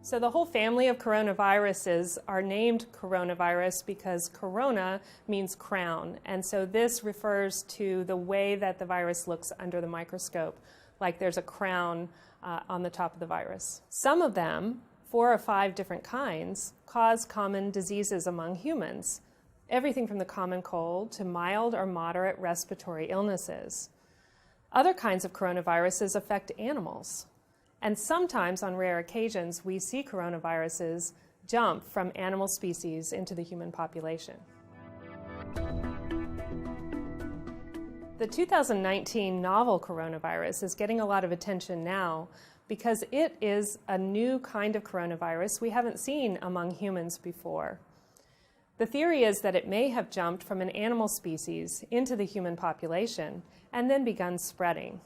So the whole family of coronaviruses are named coronavirus because corona means crown. And so this refers to the way that the virus looks under the microscope, like there's a crown on the top of the virus. Some of them, 4 or 5 different kinds, cause common diseases among humans. Everything from the common cold to mild or moderate respiratory illnesses. Other kinds of coronaviruses affect animals. And sometimes, on rare occasions, we see coronaviruses jump from animal species into the human population. The 2019 novel coronavirus is getting a lot of attention now because it is a new kind of coronavirus we haven't seen among humans before. The theory is that it may have jumped from an animal species into the human population and then begun spreading.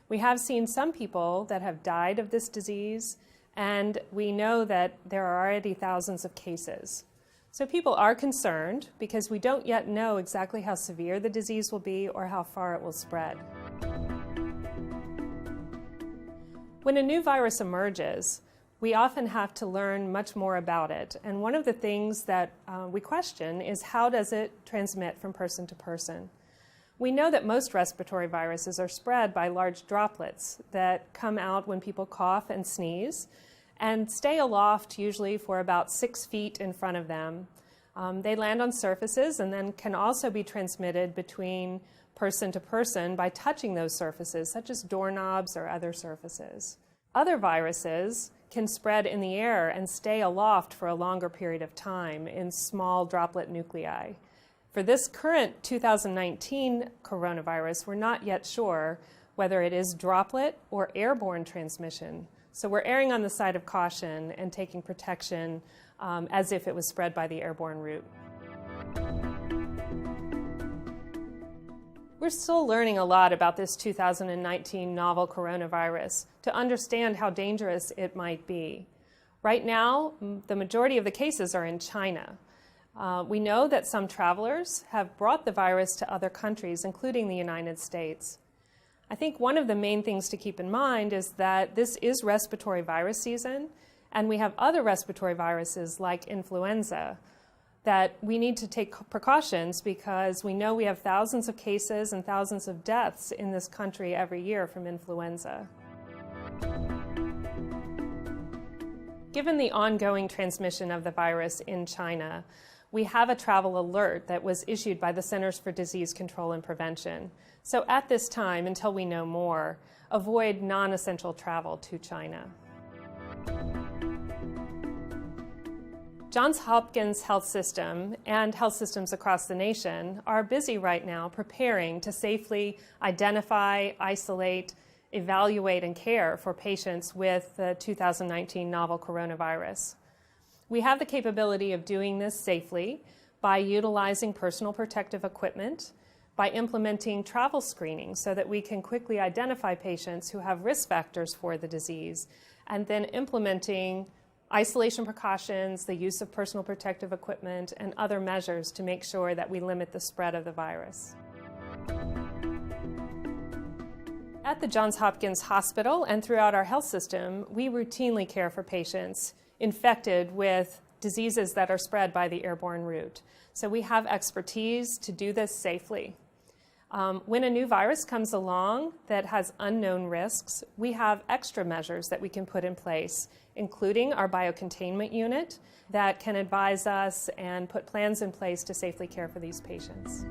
We have seen some people that have died of this disease, and we know that there are already thousands of cases. So people are concerned because we don't yet know exactly how severe the disease will be or how far it will spread. When a new virus emerges, we often have to learn much more about it. And one of the things that we question is, how does it transmit from person to person? We know that most respiratory viruses are spread by large droplets that come out when people cough and sneeze and stay aloft usually for about 6 feet in front of them. They land on surfaces and then can also be transmitted between person to person by touching those surfaces, such as doorknobs or other surfaces. Other viruses can spread in the air and stay aloft for a longer period of time in small droplet nuclei. For this current 2019 coronavirus, we're not yet sure whether it is droplet or airborne transmission. So we're erring on the side of caution and taking protection as if it was spread by the airborne route. We're still learning a lot about this 2019 novel coronavirus to understand how dangerous it might be. Right now, the majority of the cases are in China. We know that some travelers have brought the virus to other countries, including the United States. I think one of the main things to keep in mind is that this is respiratory virus season, and we have other respiratory viruses like influenza that we need to take precautions because we know we have thousands of cases and thousands of deaths in this country every year from influenza. Given the ongoing transmission of the virus in China, we have a travel alert that was issued by the Centers for Disease Control and Prevention. So at this time, until we know more, avoid non-essential travel to China. Johns Hopkins Health System and health systems across the nation are busy right now preparing to safely identify, isolate, evaluate, and care for patients with the 2019 novel coronavirus. We have the capability of doing this safely by utilizing personal protective equipment, by implementing travel screening so that we can quickly identify patients who have risk factors for the disease, and then implementing isolation precautions, the use of personal protective equipment, and other measures to make sure that we limit the spread of the virus. At the Johns Hopkins Hospital and throughout our health system, we routinely care for patients infected with diseases that are spread by the airborne route. So we have expertise to do this safely. When a new virus comes along that has unknown risks, we have extra measures that we can put in place, including our biocontainment unit that can advise us and put plans in place to safely care for these patients.